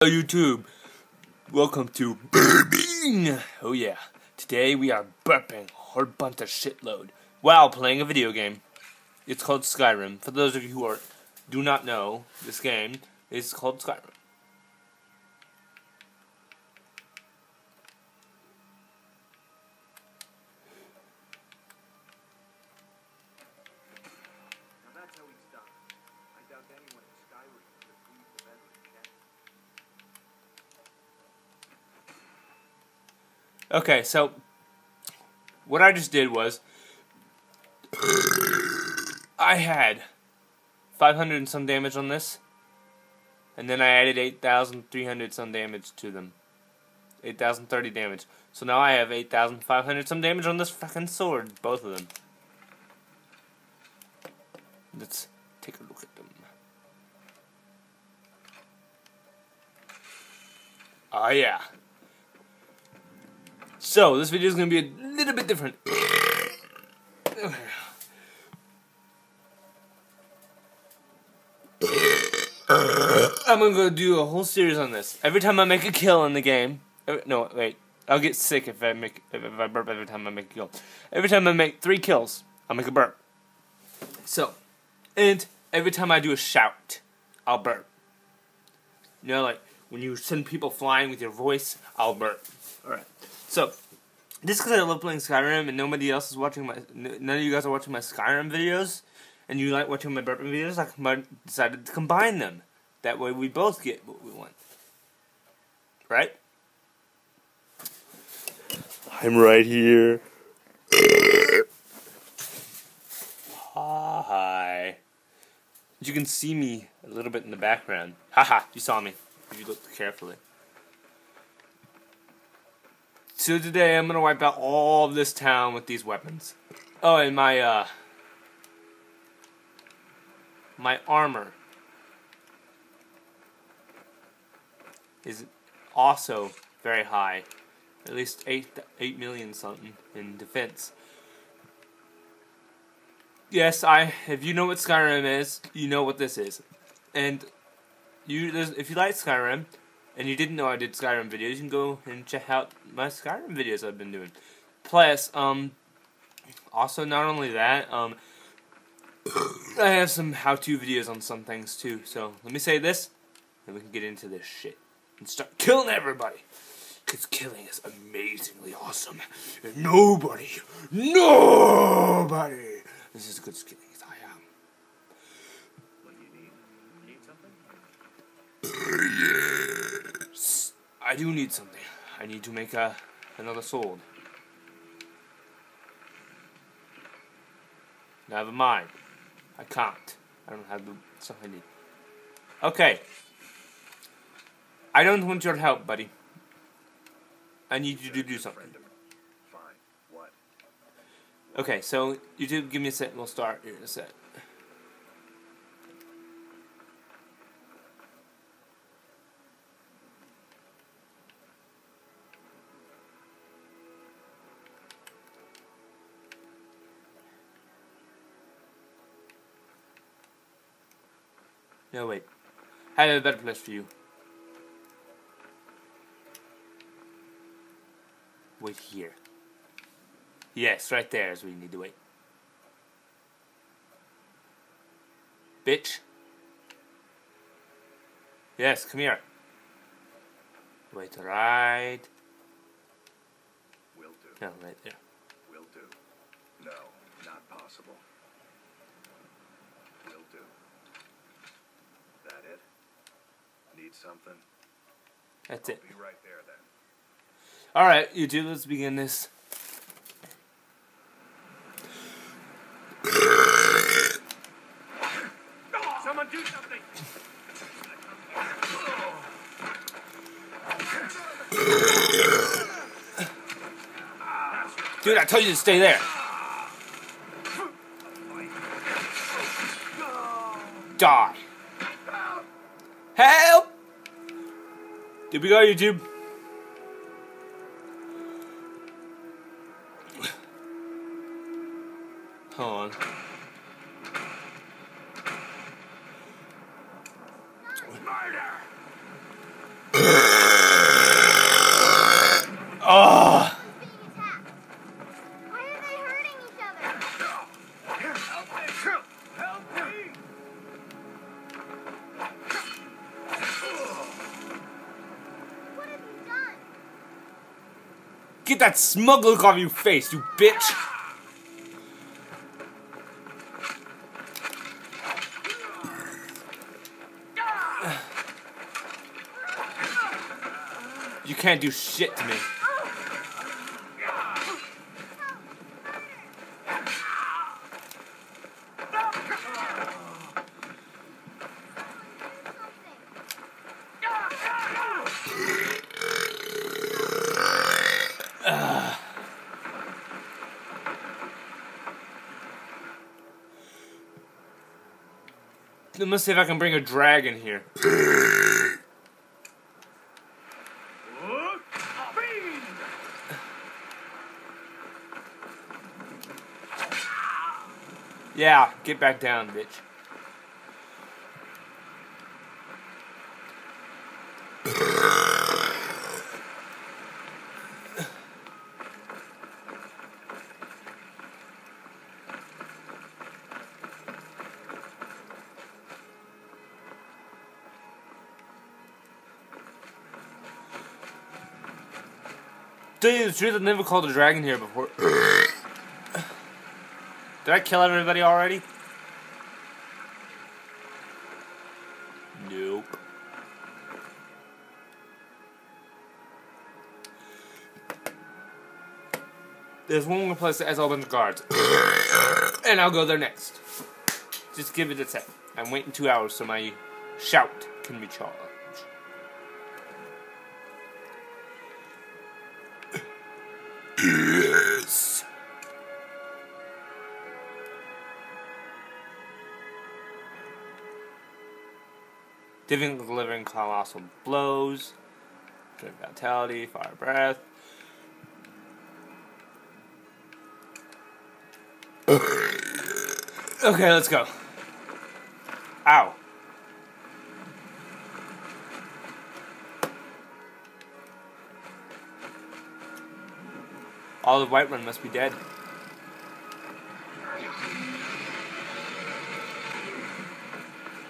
YouTube, welcome to Burping. Oh yeah, today we are burping a whole bunch of shitload while playing a video game. It's called Skyrim. For those of you who do not know, this game is called Skyrim. Now that's how he's done. I doubt anyone in Skyrim could have beat the veteran cat. Okay, so what I just did was I had 500 and some damage on this, and then I added 8,300 some damage to them. 8,030 damage. So now I have 8,500 some damage on this fucking sword, both of them. Let's take a look at them. Oh yeah. So this video is going to be a little bit different. I'm going to go do a whole series on this. Every time I make a kill in the game. No, wait. I'll get sick if I burp every time I make a kill. Every time I make 3 kills, I'll make a burp. So, and every time I do a shout, I'll burp. You know, like when you send people flying with your voice, I'll burp. Alright. So, just because I love playing Skyrim and nobody else is watching none of you guys are watching my Skyrim videos, and you like watching my burping videos, I decided to combine them. That way we both get what we want. Right? I'm right here. Hi. You can see me a little bit in the background. Haha, you saw me. If you looked carefully. So today I'm gonna wipe out all of this town with these weapons. Oh, and my armor is also very high. At least 8 million something in defense. Yes, if you know what Skyrim is, you know what this is. And if you like Skyrim, and you didn't know I did Skyrim videos, you can go and check out my Skyrim videos I've been doing. Plus, also not only that, I have some how-to videos on some things too. So let me say this, and we can get into this shit and start killing everybody. Because killing is amazingly awesome. And nobody is as good as killing as I am. What do you need? You need something? Yes. I do need something. I need to make another sword. Never mind. I can't. I don't have the stuff I need. Okay. I don't want your help, buddy. I need you to do something. Fine. What? Okay, so YouTube, give me a set and we'll start here in a set. No, wait. I have a better place for you. Wait here. Yes, right there is where you need to wait. Bitch. Yes, come here. Wait right. Will do. No, right there. Will do. No, not possible. Will do. That it? Need something? That's I'll it. be right there then. Alright, YouTube, let's begin this. Someone do something! Dude, I told you to stay there. Die. Help! Here we go, YouTube. Hold on. Murder! Get that smug look off your face, you bitch! You can't do shit to me. Let me see if I can bring a dragon here. Yeah, get back down, bitch. Tell you the truth, I've never called a dragon here before. Did I kill everybody already? Nope. There's one more place that has all a bunch of guards. And I'll go there next. Just give it a sec. I'm waiting 2 hours so my shout can be charged. Yes. Delivering colossal blows. Drink vitality, fire breath. Okay, let's go. Ow. All the white one must be dead.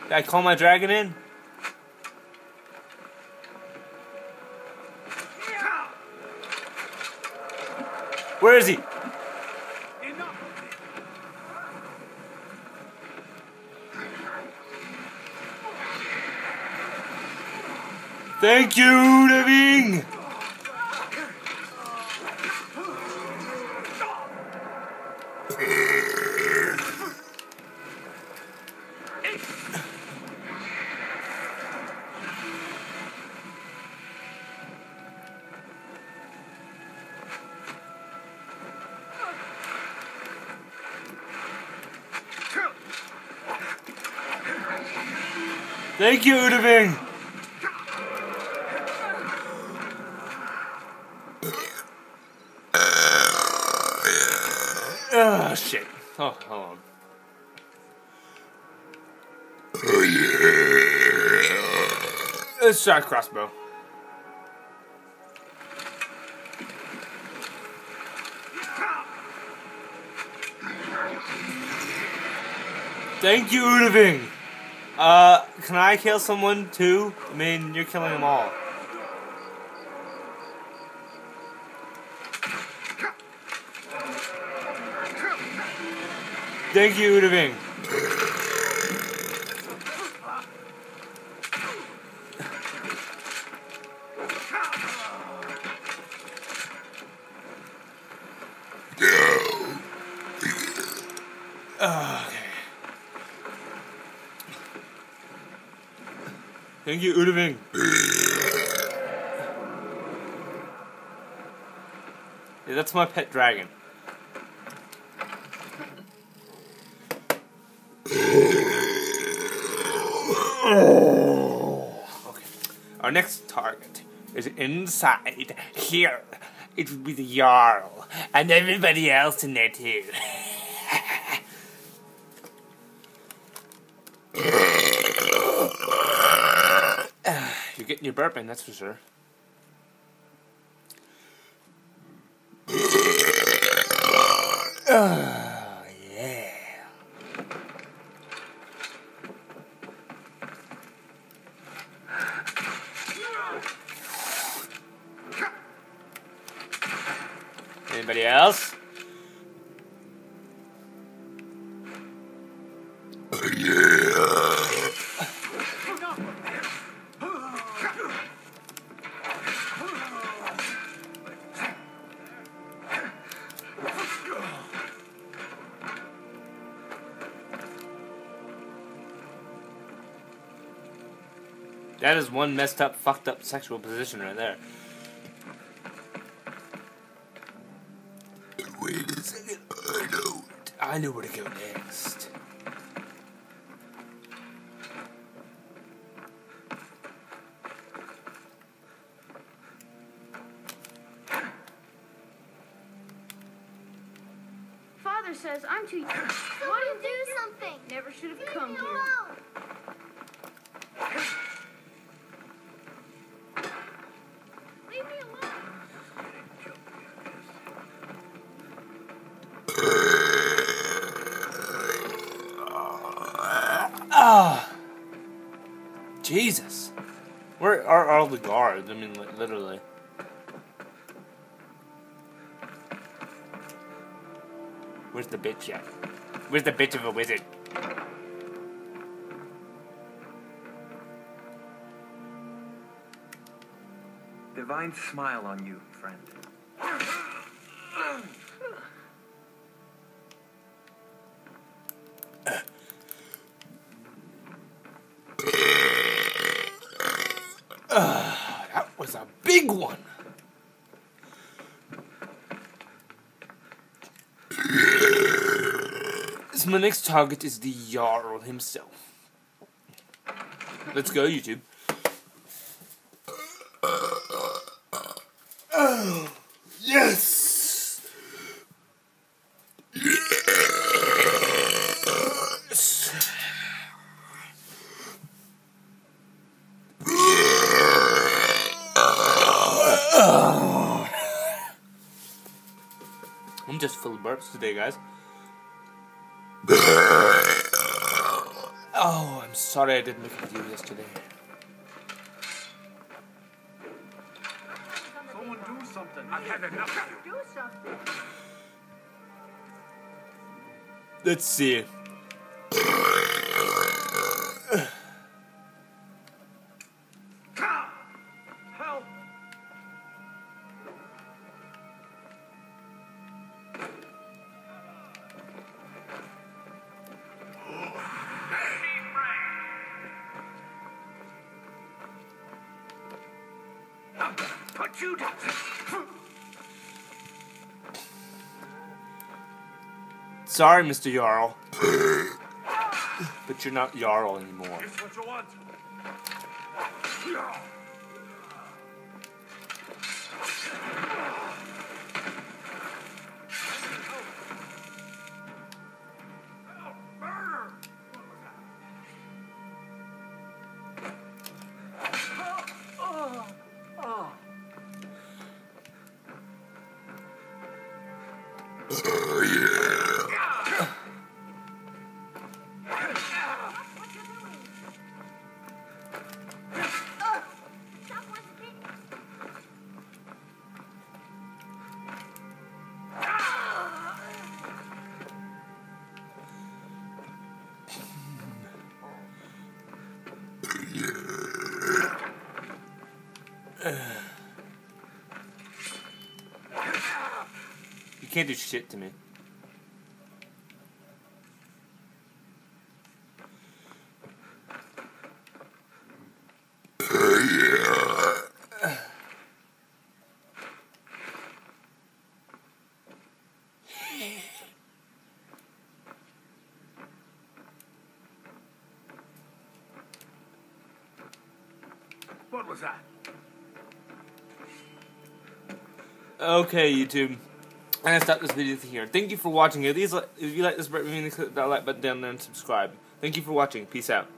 Did I call my dragon in? Where is he? Thank you, Living! Thank you, Udaving! Oh, shit. Oh, hold on. Oh, yeah. Let's try crossbow. Thank you, Udaving! Can I kill someone too? I mean, you're killing them all. Thank you, Udaving. Okay. Thank you, Udaving. Yeah, that's my pet dragon. Okay. Our next target is inside here. It would be the Jarl and everybody else in there too. You're getting your burping, that's for sure. Oh, yeah. Anybody else? That is one messed up, fucked up sexual position right there. Wait a second. I know where to go next. Father says I'm too young. Why don't you do something? Never should have come here. Leave me alone. Jesus. Where are all the guards? I mean, like, literally. Where's the bitch at? Where's the bitch of a wizard? Divine smile on you, friend. That was a big one. So my next target is the Jarl himself. Let's go, YouTube. Oh, yes! Yes! I'm just full of burps today, guys. Oh, I'm sorry I didn't make a video yesterday. Someone do something. I've had enough of you. Do something. Let's see. Help! Put you down. Sorry, Mr. Jarl. But you're not Jarl anymore. Here's what you want. Murder! You can't do shit to me. What was that? Okay, YouTube. I'm gonna stop this video here. Thank you for watching. If you like this, click that like button down there and subscribe. Thank you for watching. Peace out.